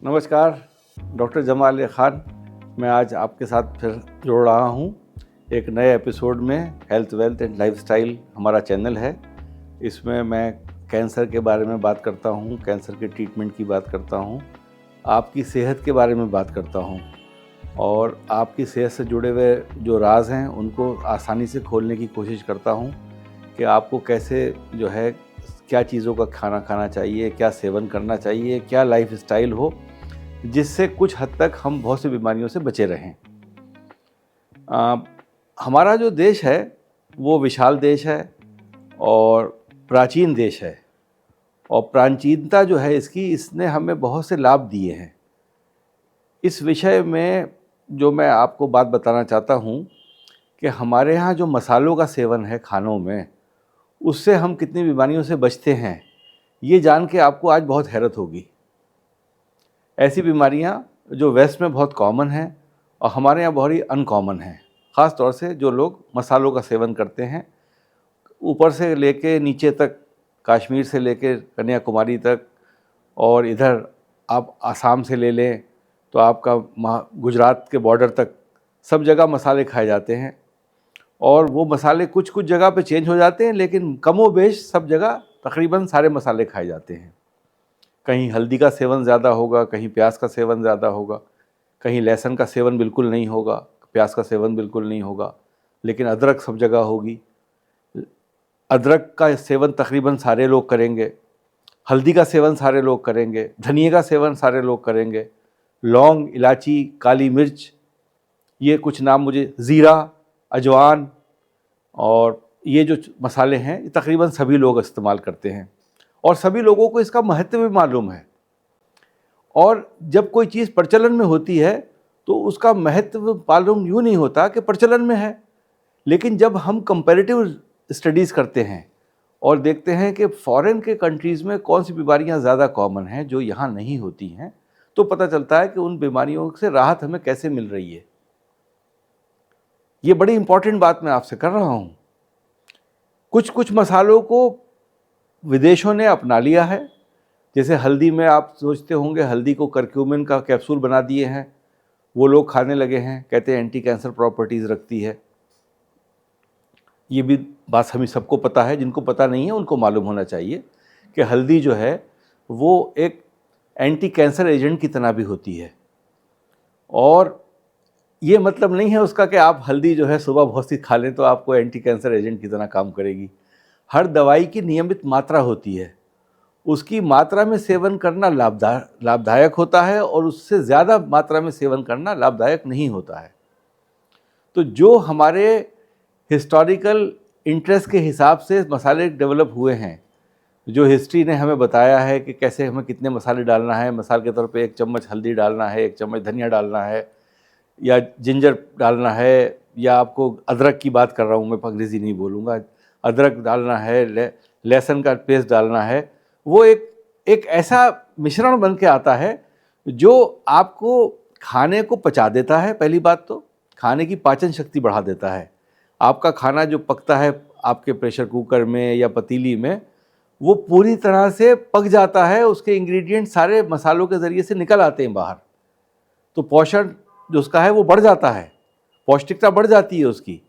नमस्कार, डॉक्टर जमाल खान। मैं आज आपके साथ फिर जुड़ रहा हूँ एक नए एपिसोड में। हेल्थ वेल्थ एंड लाइफस्टाइल हमारा चैनल है। इसमें मैं कैंसर के बारे में बात करता हूँ, कैंसर के ट्रीटमेंट की बात करता हूँ, आपकी सेहत के बारे में बात करता हूँ और आपकी सेहत से जुड़े हुए जो राज हैं उनको आसानी से खोलने की कोशिश करता हूँ कि आपको कैसे जो है क्या चीज़ों का खाना खाना चाहिए, क्या सेवन करना चाहिए, क्या लाइफस्टाइल हो जिससे कुछ हद तक हम बहुत सी बीमारियों से बचे रहें। हमारा जो देश है वो विशाल देश है और प्राचीन देश है और प्राचीनता जो है इसने हमें बहुत से लाभ दिए हैं। इस विषय में जो मैं आपको बात बताना चाहता हूँ कि हमारे यहाँ जो मसालों का सेवन है खानों में, उससे हम कितनी बीमारियों से बचते हैं, ये जान के आपको आज बहुत हैरत होगी। ऐसी बीमारियां जो वेस्ट में बहुत कॉमन हैं और हमारे यहाँ बहुत ही अनकॉमन हैं, ख़ास तौर से जो लोग मसालों का सेवन करते हैं। ऊपर से लेके नीचे तक, कश्मीर से लेके कन्याकुमारी तक, और इधर आप आसाम से ले लें तो आपका गुजरात के बॉर्डर तक, सब जगह मसाले खाए जाते हैं। और वो मसाले कुछ कुछ जगह पे चेंज हो जाते हैं, लेकिन कमोबेश सब जगह तकरीबन सारे मसाले खाए जाते हैं। कहीं हल्दी का सेवन ज़्यादा होगा, कहीं प्याज का सेवन ज़्यादा होगा, कहीं लहसुन का सेवन बिल्कुल नहीं होगा, प्याज का सेवन बिल्कुल नहीं होगा, लेकिन अदरक सब जगह होगी। अदरक का सेवन तकरीबन सारे लोग करेंगे, हल्दी का सेवन सारे लोग करेंगे, धनिया का सेवन सारे लोग करेंगे, लौंग, इलायची, काली मिर्च, ये कुछ नाम मुझे, ज़ीरा, अजवान, और ये जो मसाले हैं ये तकरीबन सभी लोग इस्तेमाल करते हैं और सभी लोगों को इसका महत्व भी मालूम है। और जब कोई चीज़ प्रचलन में होती है तो उसका महत्व मालूम यूँ नहीं होता कि प्रचलन में है, लेकिन जब हम कंपैरेटिव स्टडीज़ करते हैं और देखते हैं कि फॉरेन के कंट्रीज़ में कौन सी बीमारियां ज़्यादा कॉमन हैं जो यहाँ नहीं होती हैं, तो पता चलता है कि उन बीमारियों से राहत हमें कैसे मिल रही है। ये बड़ी इंपॉर्टेंट बात मैं आपसे कर रहा हूँ। कुछ कुछ मसालों को विदेशों ने अपना लिया है। जैसे हल्दी में आप सोचते होंगे, हल्दी को करक्यूमिन का कैप्सूल बना दिए हैं, वो लोग खाने लगे हैं, कहते हैं एंटी कैंसर प्रॉपर्टीज़ रखती है। ये भी बात हमें सबको पता है, जिनको पता नहीं है उनको मालूम होना चाहिए कि हल्दी जो है वो एक एंटी कैंसर एजेंट की तरह भी होती है। और ये मतलब नहीं है उसका कि आप हल्दी जो है सुबह बहुत सी खा लें तो आपको एंटी कैंसर एजेंट की तरह काम करेगी। हर दवाई की नियमित मात्रा होती है, उसकी मात्रा में सेवन करना लाभदायक होता है और उससे ज़्यादा मात्रा में सेवन करना लाभदायक नहीं होता है। तो जो हमारे हिस्टोरिकल इंटरेस्ट के हिसाब से मसाले डेवलप हुए हैं, जो हिस्ट्री ने हमें बताया है कि कैसे हमें कितने मसाले डालना है, मिसाल के तौर पे 1 चम्मच हल्दी डालना है, 1 चम्मच धनिया डालना है, या जिंजर डालना है, या आपको अदरक की बात कर रहा हूँ मैं, अंग्रेज़ी नहीं बोलूँगा, अदरक डालना है, लहसुन का पेस्ट डालना है, वो एक ऐसा मिश्रण बन के आता है जो आपको खाने को पचा देता है। पहली बात तो खाने की पाचन शक्ति बढ़ा देता है। आपका खाना जो पकता है आपके प्रेशर कुकर में या पतीली में, वो पूरी तरह से पक जाता है, उसके इंग्रेडिएंट सारे मसालों के ज़रिए से निकल आते हैं बाहर, तो पोषण जो उसका है वो बढ़ जाता है, पौष्टिकता बढ़ जाती है उसकी।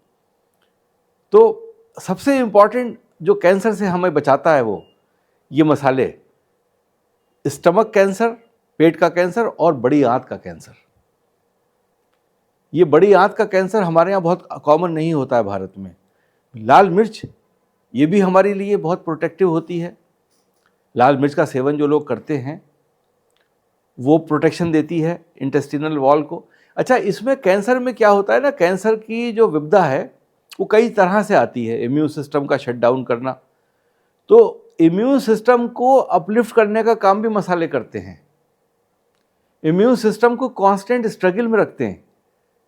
तो सबसे इम्पॉर्टेंट जो कैंसर से हमें बचाता है वो ये मसाले, स्टमक कैंसर, पेट का कैंसर और बड़ी आंत का कैंसर। ये बड़ी आंत का कैंसर हमारे यहाँ बहुत कॉमन नहीं होता है भारत में। लाल मिर्च, ये भी हमारे लिए बहुत प्रोटेक्टिव होती है। लाल मिर्च का सेवन जो लोग करते हैं वो प्रोटेक्शन देती है इंटेस्टिनल वॉल को। अच्छा, इसमें कैंसर में क्या होता है ना, कैंसर की जो विपदा है वो कई तरह से आती है। इम्यून सिस्टम का शट डाउन करना, तो इम्यून सिस्टम को अपलिफ्ट करने का काम भी मसाले करते हैं। इम्यून सिस्टम को कांस्टेंट स्ट्रगल में रखते हैं,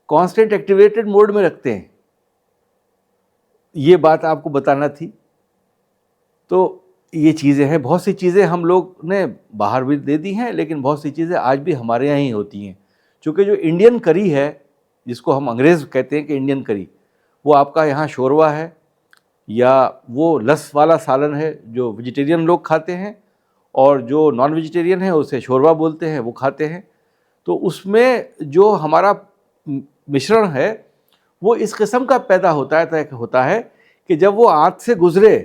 कांस्टेंट एक्टिवेटेड मोड में रखते हैं। ये बात आपको बताना थी। तो ये चीज़ें हैं, बहुत सी चीज़ें हम लोग ने बाहर भी दे दी हैं, लेकिन बहुत सी चीज़ें आज भी हमारे यहाँ ही होती हैं। क्योंकि जो इंडियन करी है, जिसको हम अंग्रेज़ कहते हैं कि इंडियन करी, वो आपका यहाँ शोरवा है या वो लस वाला सालन है जो वेजिटेरियन लोग खाते हैं, और जो नॉन वेजिटेरियन है उसे शोरबा बोलते हैं, वो खाते हैं। तो उसमें जो हमारा मिश्रण है वो इस किस्म का पैदा होता है कि जब वो आंत से गुजरे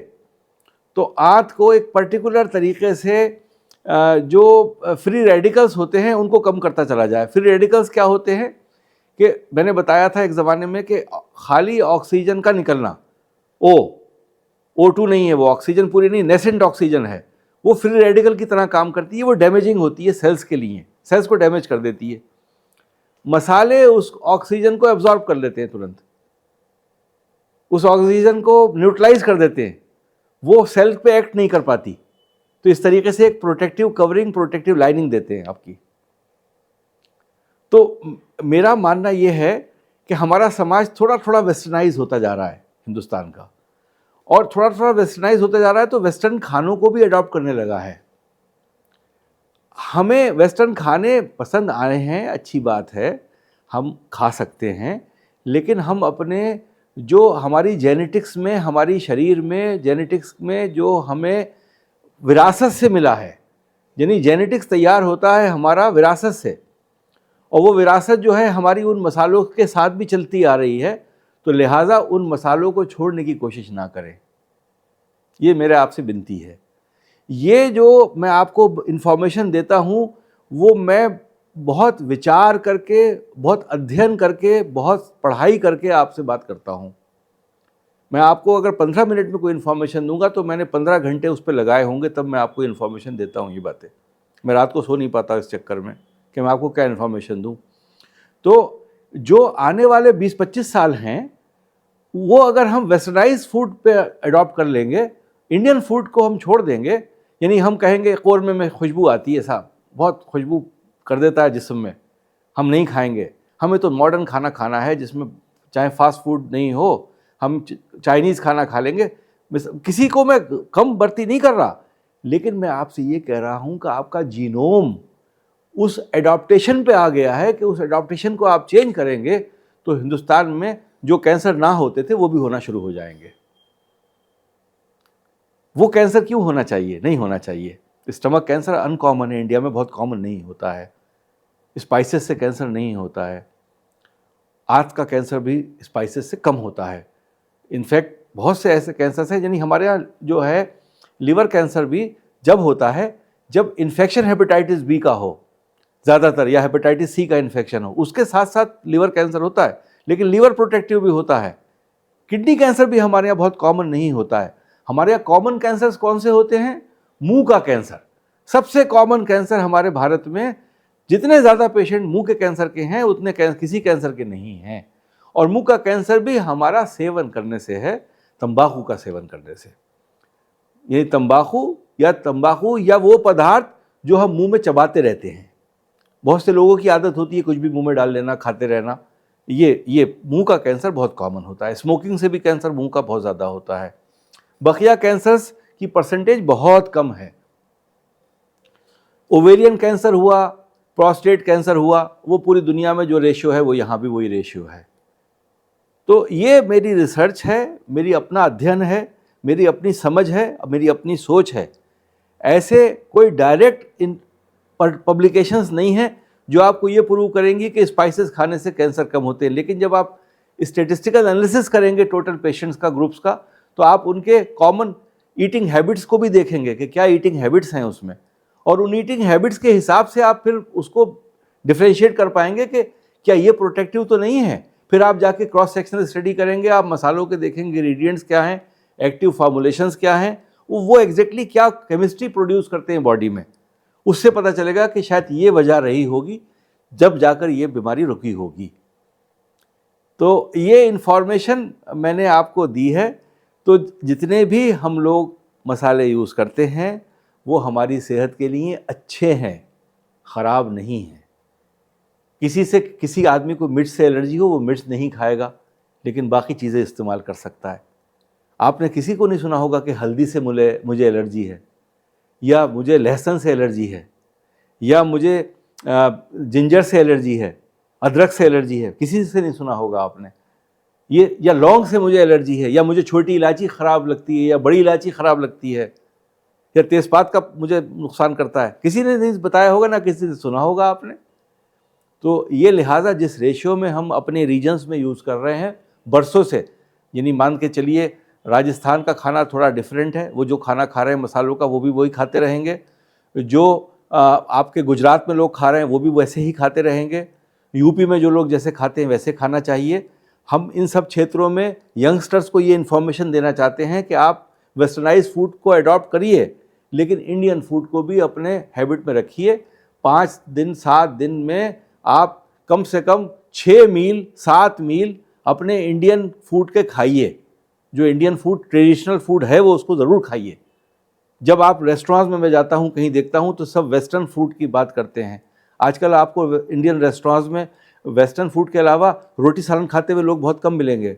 तो आंत को एक पर्टिकुलर तरीके से जो फ्री रेडिकल्स होते हैं उनको कम करता चला जाए। फ्री रेडिकल्स क्या होते हैं कि मैंने बताया था एक ज़माने में कि खाली ऑक्सीजन का निकलना, O2 नहीं है, वो ऑक्सीजन पूरी नहीं, नेसेंट ऑक्सीजन है, वो फ्री रेडिकल की तरह काम करती है। वो डैमेजिंग होती है सेल्स के लिए, सेल्स को डैमेज कर देती है। मसाले उस ऑक्सीजन को एब्जॉर्ब कर लेते हैं, तुरंत उस ऑक्सीजन को न्यूट्रलाइज कर देते हैं, वो सेल पे एक्ट नहीं कर पाती। तो इस तरीके से एक प्रोटेक्टिव कवरिंग, प्रोटेक्टिव लाइनिंग देते हैं आपकी। तो मेरा मानना यह है कि हमारा समाज थोड़ा थोड़ा वेस्टर्नाइज होता जा रहा है हिंदुस्तान का, और थोड़ा थोड़ा वेस्टर्नाइज होता जा रहा है तो वेस्टर्न खानों को भी अडॉप्ट करने लगा है। हमें वेस्टर्न खाने पसंद आ रहे हैं, अच्छी बात है, हम खा सकते हैं, लेकिन हम अपने जो हमारी जेनेटिक्स में, हमारी शरीर में जेनेटिक्स में जो हमें विरासत से मिला है, यानी जेनेटिक्स तैयार होता है हमारा विरासत से, और वो विरासत जो है हमारी उन मसालों के साथ भी चलती आ रही है, तो लिहाजा उन मसालों को छोड़ने की कोशिश ना करें। ये मेरे आपसे विनती है। ये जो मैं आपको इन्फॉर्मेशन देता हूँ वो मैं बहुत विचार करके, बहुत अध्ययन करके, बहुत पढ़ाई करके आपसे बात करता हूँ। मैं आपको अगर 15 मिनट में कोई इन्फॉर्मेशन दूंगा तो मैंने 15 घंटे उस पर लगाए होंगे, तब मैं आपको इन्फॉर्मेशन देता हूँ। ये बातें मैं रात को सो नहीं पाता इस चक्कर में कि मैं आपको क्या इन्फॉर्मेशन दूँ। तो जो आने वाले 20-25 साल हैं वो अगर हम वेस्टर्नाइज फूड पे अडॉप्ट कर लेंगे, इंडियन फूड को हम छोड़ देंगे, यानी हम कहेंगे कौरमे में खुशबू आती है साहब, बहुत खुशबू कर देता है जिस्म में, हम नहीं खाएंगे, हमें तो मॉडर्न खाना खाना है जिसमें चाहे फास्ट फूड नहीं हो, हम चाइनीज़ खाना खा लेंगे। किसी को मैं कम बढ़ती नहीं कर रहा, लेकिन मैं आपसे ये कह रहा हूँ कि आपका जीनोम उस एडॉप्टेशन पे आ गया है कि उस एडॉप्टेशन को आप चेंज करेंगे तो हिंदुस्तान में जो कैंसर ना होते थे वो भी होना शुरू हो जाएंगे। वो कैंसर क्यों होना चाहिए? नहीं होना चाहिए। स्टमक कैंसर अनकॉमन है, इंडिया में बहुत कॉमन नहीं होता है। स्पाइसेस से कैंसर नहीं होता है। आंत का कैंसर भी स्पाइसेस से कम होता है। इनफैक्ट बहुत से ऐसे कैंसर हैं, यानी हमारे यहाँ जो है लिवर कैंसर भी जब होता है जब इन्फेक्शन हेपेटाइटिस बी का हो ज़्यादातर, या हेपेटाइटिस सी का इन्फेक्शन हो, उसके साथ साथ लिवर कैंसर होता है, लेकिन लिवर प्रोटेक्टिव भी होता है। किडनी कैंसर भी हमारे यहाँ बहुत कॉमन नहीं होता है। हमारे यहाँ कॉमन कैंसर्स कौन से होते हैं? मुंह का कैंसर सबसे कॉमन कैंसर हमारे भारत में। जितने ज़्यादा पेशेंट मुंह के कैंसर के हैं उतने किसी कैंसर के नहीं हैं। और मुंह का कैंसर भी हमारा सेवन करने से है, तंबाकू का सेवन करने से। ये तंबाकू या वो पदार्थ जो हम मुंह में चबाते रहते हैं। बहुत से लोगों की आदत होती है कुछ भी मुंह में डाल लेना, खाते रहना। ये मुंह का कैंसर बहुत कॉमन होता है। स्मोकिंग से भी कैंसर मुंह का बहुत ज़्यादा होता है। बकिया कैंसर्स की परसेंटेज बहुत कम है। ओवेरियन कैंसर हुआ, प्रोस्टेट कैंसर हुआ, वो पूरी दुनिया में जो रेशियो है वो यहाँ भी वही रेशियो है। तो ये मेरी रिसर्च है, मेरी अपना अध्ययन है, मेरी अपनी समझ है, मेरी अपनी सोच है। ऐसे कोई डायरेक्ट पब्लिकेशंस नहीं है जो आपको ये प्रूव करेंगी कि स्पाइसेस खाने से कैंसर कम होते हैं। लेकिन जब आप स्टेटिस्टिकल एनालिसिस करेंगे टोटल पेशेंट्स का, ग्रुप्स का, तो आप उनके कॉमन ईटिंग हैबिट्स को भी देखेंगे कि क्या ईटिंग हैबिट्स हैं उसमें, और उन ईटिंग हैबिट्स के हिसाब से आप फिर उसको डिफ्रेंशिएट कर पाएंगे कि क्या ये प्रोटेक्टिव तो नहीं है। फिर आप जाके क्रॉस सेक्शनल स्टडी करेंगे, आप मसालों के देखेंगे इंग्रेडिएंट्स क्या हैं, एक्टिव फॉर्मुलेशंस क्या हैं, वो एग्जैक्टली क्या केमिस्ट्री प्रोड्यूस करते हैं बॉडी में। उससे पता चलेगा कि शायद ये वजह रही होगी, जब जाकर ये बीमारी रुकी होगी। तो ये इन्फॉर्मेशन मैंने आपको दी है। तो जितने भी हम लोग मसाले यूज़ करते हैं वो हमारी सेहत के लिए अच्छे हैं, ख़राब नहीं हैं। किसी आदमी को मिर्च से एलर्जी हो, वो मिर्च नहीं खाएगा, लेकिन बाकी चीज़ें इस्तेमाल कर सकता है। आपने किसी को नहीं सुना होगा कि हल्दी से मुझे एलर्जी है, या मुझे लहसुन से एलर्जी है, या मुझे जिंजर से एलर्जी है, अदरक से एलर्जी है। किसी से नहीं सुना होगा आपने ये। या लौंग से मुझे एलर्जी है, या मुझे छोटी इलायची ख़राब लगती है, या बड़ी इलायची ख़राब लगती है। या तेज़पात का मुझे नुकसान करता है, किसी ने नहीं बताया होगा, ना किसी ने सुना होगा आपने। तो ये लिहाजा जिस रेशियो में हम अपने रीजन्स में यूज़ कर रहे हैं बरसों से, यानी मान के चलिए राजस्थान का खाना थोड़ा डिफरेंट है, वो जो खाना खा रहे हैं मसालों का वो भी वही खाते रहेंगे, जो आपके गुजरात में लोग खा रहे हैं वो भी वैसे ही खाते रहेंगे, यूपी में जो लोग जैसे खाते हैं वैसे खाना चाहिए। हम इन सब क्षेत्रों में यंगस्टर्स को ये इन्फॉर्मेशन देना चाहते हैं कि आप वेस्टर्नाइज फूड को अडॉप्ट करिए, लेकिन इंडियन फूड को भी अपने हैबिट में रखिए। 5 दिन 7 दिन में आप कम से कम 6 मील 7 मील अपने इंडियन फूड के खाइए। जो इंडियन फूड ट्रेडिशनल फूड है वो उसको ज़रूर खाइए। जब आप रेस्टोरेंट्स में मैं जाता हूँ, कहीं देखता हूँ, तो सब वेस्टर्न फूड की बात करते हैं। आजकल आपको इंडियन रेस्टोरेंट्स में वेस्टर्न फूड के अलावा रोटी सालन खाते हुए लोग बहुत कम मिलेंगे,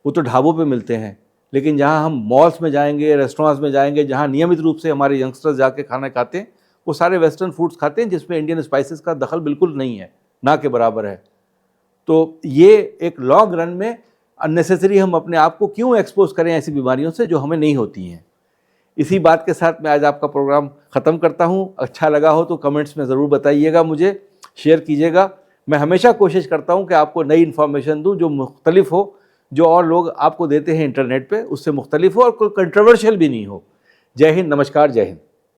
वो तो ढाबों पे मिलते हैं। लेकिन जहाँ हम मॉल्स में जाएंगे, रेस्टोरेंट्स में जाएंगे, जहाँ नियमित रूप से हमारे यंगस्टर्स जाके खाना खाते हैं, वो सारे वेस्टर्न फूड्स खाते हैं जिसमें इंडियन स्पाइसेस का दखल बिल्कुल नहीं है, ना के बराबर है। तो ये एक लॉन्ग रन में अननेसेसरी हम अपने आप को क्यों एक्सपोज करें ऐसी बीमारियों से जो हमें नहीं होती हैं। इसी बात के साथ मैं आज आपका प्रोग्राम ख़त्म करता हूँ। अच्छा लगा हो तो कमेंट्स में ज़रूर बताइएगा, मुझे शेयर कीजिएगा। मैं हमेशा कोशिश करता हूँ कि आपको नई इन्फॉर्मेशन दूँ जो मुख्तलिफ हो, जो और लोग आपको देते हैं इंटरनेट पे उससे मुख्तलिफ हो और कोई कंट्रोवर्शियल भी नहीं हो। जय हिंद, नमस्कार, जय हिंद।